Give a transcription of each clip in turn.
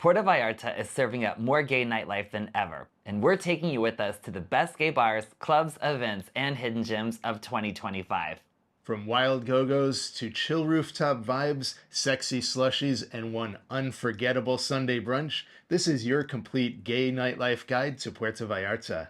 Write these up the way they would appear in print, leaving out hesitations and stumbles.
Puerto Vallarta is serving up more gay nightlife than ever, and we're taking you with us to the best gay bars, clubs, events, and hidden gems of 2025. From wild go-go's to chill rooftop vibes, sexy slushies, and one unforgettable Sunday brunch, this is your complete gay nightlife guide to Puerto Vallarta.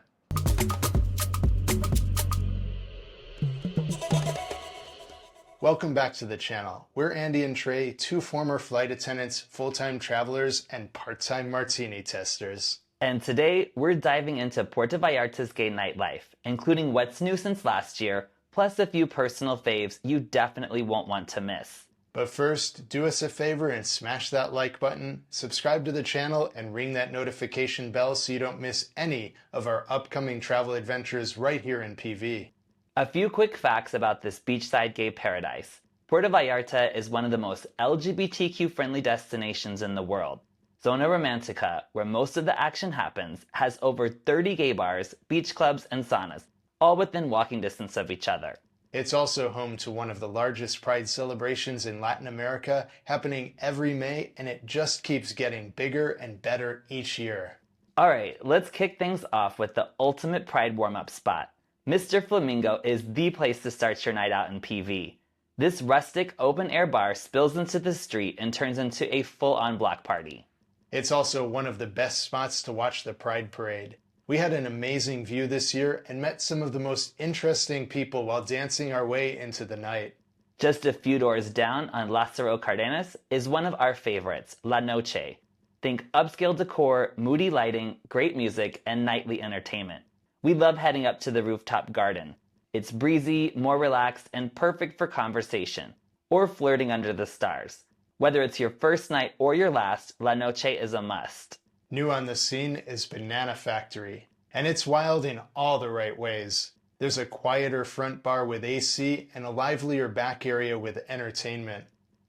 Welcome back to the channel. We're Andy and Trey, two former flight attendants, full-time travelers, and part-time martini testers. And today, we're diving into Puerto Vallarta's gay nightlife, including what's new since last year, plus a few personal faves you definitely won't want to miss. But first, do us a favor and smash that like button, subscribe to the channel, and ring that notification bell so you don't miss any of our upcoming travel adventures right here in PV. A few quick facts about this beachside gay paradise. Puerto Vallarta is one of the most LGBTQ-friendly destinations in the world. Zona Romantica, where most of the action happens, has over 30 gay bars, beach clubs, and saunas, all within walking distance of each other. It's also home to one of the largest pride celebrations in Latin America, happening every May, and it just keeps getting bigger and better each year. Alright, let's kick things off with the ultimate pride warm-up spot. Mr. Flamingo is the place to start your night out in PV. This rustic open-air bar spills into the street and turns into a full-on block party. It's also one of the best spots to watch the Pride Parade. We had an amazing view this year and met some of the most interesting people while dancing our way into the night. Just a few doors down on Lázaro Cárdenas is one of our favorites, La Noche. Think upscale decor, moody lighting, great music, and nightly entertainment. We love heading up to the rooftop garden. It's breezy, more relaxed, and perfect for conversation, or flirting under the stars. Whether it's your first night or your last, La Noche is a must. New on the scene is Banana Factory, and it's wild in all the right ways. There's a quieter front bar with AC and a livelier back area with entertainment.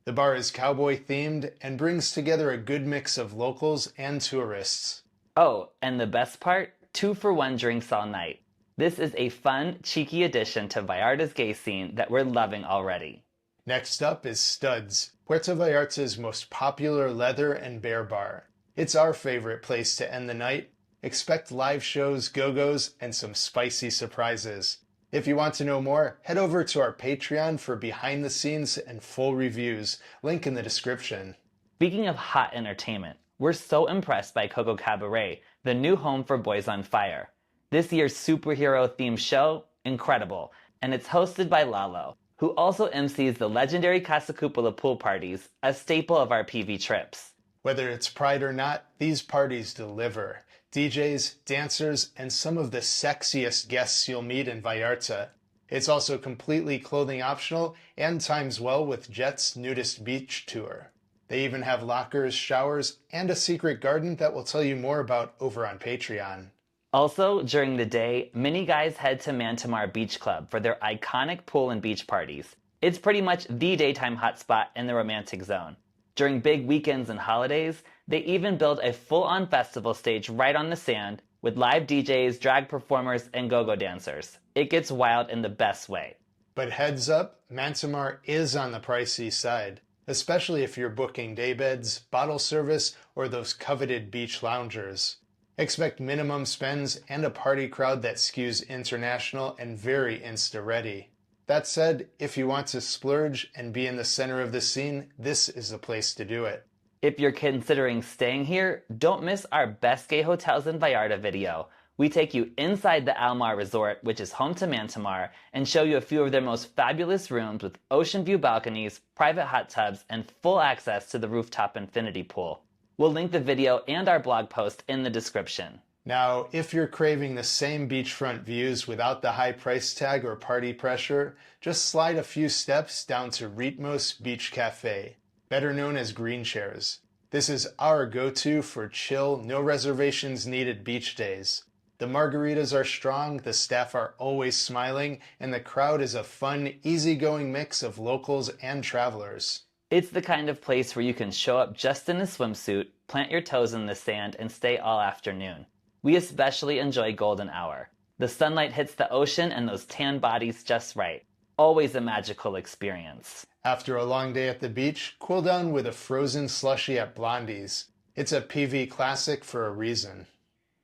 The bar is cowboy themed and brings together a good mix of locals and tourists. Oh, and the best part? 2-for-1 drinks all night. This is a fun, cheeky addition to Vallarta's gay scene that we're loving already. Next up is Studs, Puerto Vallarta's most popular leather and bear bar. It's our favorite place to end the night. Expect live shows, go-go's, and some spicy surprises. If you want to know more, head over to our Patreon for behind the scenes and full reviews. Link in the description. Speaking of hot entertainment, we're so impressed by Coco Cabaret, the new home for Boys on Fire. This year's superhero-themed show, incredible, and it's hosted by Lalo, who also MCs the legendary Casa Cupula pool parties, a staple of our PV trips. Whether it's Pride or not, these parties deliver. DJs, dancers, and some of the sexiest guests you'll meet in Vallarta. It's also completely clothing optional and times well with Jet's nudist beach tour. They even have lockers, showers, and a secret garden that we'll tell you more about over on Patreon. Also, during the day, many guys head to Mantamar Beach Club for their iconic pool and beach parties. It's pretty much the daytime hotspot in the romantic zone. During big weekends and holidays, they even build a full-on festival stage right on the sand with live DJs, drag performers, and go-go dancers. It gets wild in the best way. But heads up, Mantamar is on the pricey side, especially if you're booking daybeds, bottle service, or those coveted beach loungers. Expect minimum spends and a party crowd that skews international and very Insta-ready. That said, if you want to splurge and be in the center of the scene, this is the place to do it. If you're considering staying here, don't miss our Best Gay Hotels in Vallarta video. We take you inside the Almar Resort, which is home to Mantamar, and show you a few of their most fabulous rooms with ocean view balconies, private hot tubs, and full access to the rooftop infinity pool. We'll link the video and our blog post in the description. Now, if you're craving the same beachfront views without the high price tag or party pressure, just slide a few steps down to Ritmos Beach Cafe, better known as Green Chairs. This is our go-to for chill, no reservations needed beach days. The margaritas are strong, the staff are always smiling, and the crowd is a fun, easygoing mix of locals and travelers. It's the kind of place where you can show up just in a swimsuit, plant your toes in the sand, and stay all afternoon. We especially enjoy golden hour. The sunlight hits the ocean and those tan bodies just right. Always a magical experience. After a long day at the beach, cool down with a frozen slushie at Blondie's. It's a PV classic for a reason.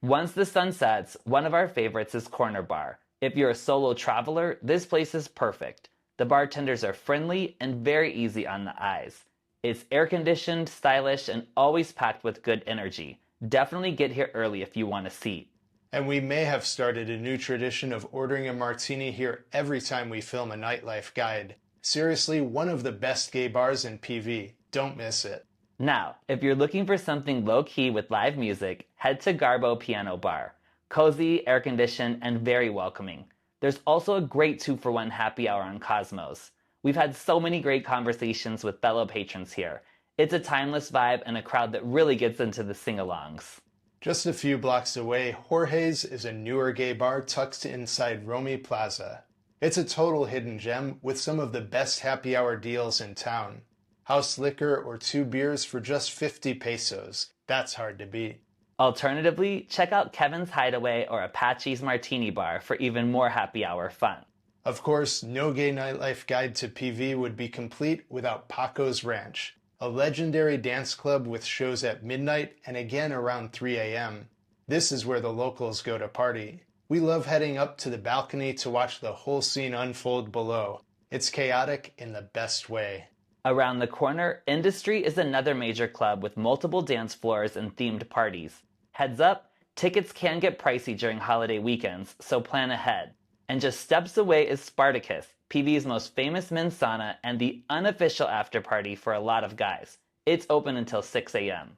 Once the sun sets, one of our favorites is Corner Bar. If you're a solo traveler, this place is perfect. The bartenders are friendly and very easy on the eyes. It's air-conditioned, stylish, and always packed with good energy. Definitely get here early if you want a seat. And we may have started a new tradition of ordering a martini here every time we film a nightlife guide. Seriously, one of the best gay bars in PV. Don't miss it. Now, if you're looking for something low-key with live music, head to Garbo Piano Bar. Cozy, air-conditioned, and very welcoming. There's also a great 2-for-1 happy hour on Cosmos. We've had so many great conversations with fellow patrons here. It's a timeless vibe and a crowd that really gets into the sing-alongs. Just a few blocks away, Jorge's is a newer gay bar tucked inside Romy Plaza. It's a total hidden gem with some of the best happy hour deals in town. House liquor or 2 beers for just 50 pesos. That's hard to beat. Alternatively, check out Kevin's Hideaway or Apache's Martini Bar for even more happy hour fun. Of course, no gay nightlife guide to PV would be complete without Paco's Ranch, a legendary dance club with shows at midnight and again around 3 a.m. This is where the locals go to party. We love heading up to the balcony to watch the whole scene unfold below. It's chaotic in the best way. Around the corner, Industry is another major club with multiple dance floors and themed parties. Heads up, tickets can get pricey during holiday weekends, so plan ahead. And just steps away is Spartacus, PV's most famous men's sauna and the unofficial after party for a lot of guys. It's open until 6 a.m.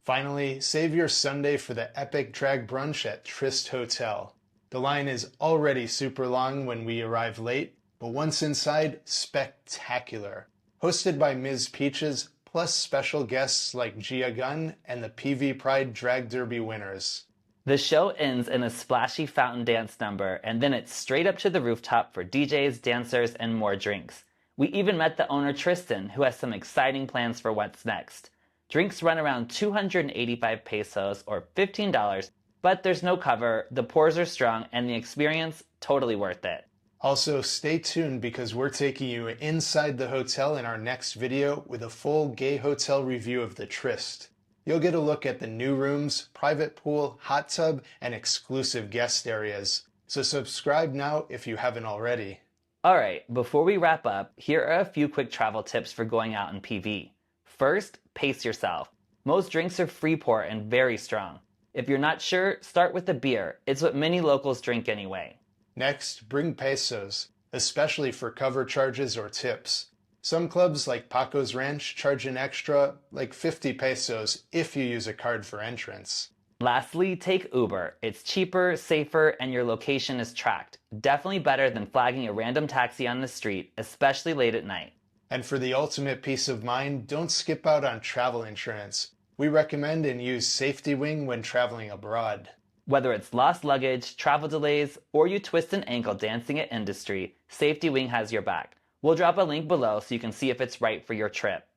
Finally, save your Sunday for the epic drag brunch at Tryst Hotel. The line is already super long when we arrive late, but once inside, spectacular. Hosted by Ms. Peaches, plus special guests like Gia Gunn and the PV Pride Drag Derby winners. The show ends in a splashy fountain dance number, and then it's straight up to the rooftop for DJs, dancers, and more drinks. We even met the owner Tristan, who has some exciting plans for what's next. Drinks run around 285 pesos or $15, but there's no cover, the pours are strong, and the experience totally worth it. Also, stay tuned because we're taking you inside the hotel in our next video with a full gay hotel review of the Tryst. You'll get a look at the new rooms, private pool, hot tub, and exclusive guest areas. So subscribe now if you haven't already. Alright, before we wrap up, here are a few quick travel tips for going out in PV. First, pace yourself. Most drinks are free pour and very strong. If you're not sure, start with a beer. It's what many locals drink anyway. Next, bring pesos, especially for cover charges or tips. Some clubs like Paco's Ranch charge an extra, like 50 pesos, if you use a card for entrance. Lastly, take Uber. It's cheaper, safer, and your location is tracked. Definitely better than flagging a random taxi on the street, especially late at night. And for the ultimate peace of mind, don't skip out on travel insurance. We recommend and use Safety Wing when traveling abroad. Whether it's lost luggage, travel delays, or you twist an ankle dancing at Industry, Safety Wing has your back. We'll drop a link below so you can see if it's right for your trip.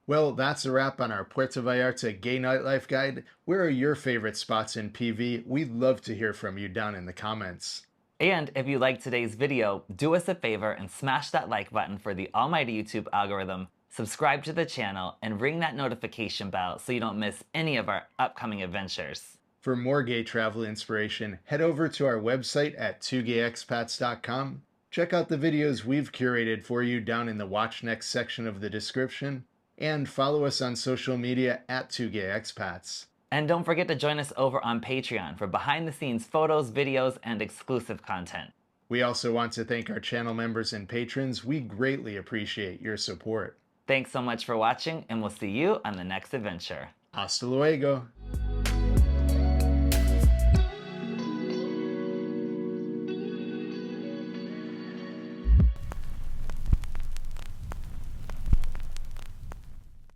Well, that's a wrap on our Puerto Vallarta Gay Nightlife Guide. Where are your favorite spots in PV? We'd love to hear from you down in the comments. And if you liked today's video, do us a favor and smash that like button for the almighty YouTube algorithm, subscribe to the channel, and ring that notification bell so you don't miss any of our upcoming adventures. For more gay travel inspiration, head over to our website at 2gayexpats.com. Check out the videos we've curated for you down in the Watch Next section of the description, and follow us on social media at 2gayexpats. And don't forget to join us over on Patreon for behind-the-scenes photos, videos, and exclusive content. We also want to thank our channel members and patrons. We greatly appreciate your support. Thanks so much for watching, and we'll see you on the next adventure. Hasta luego!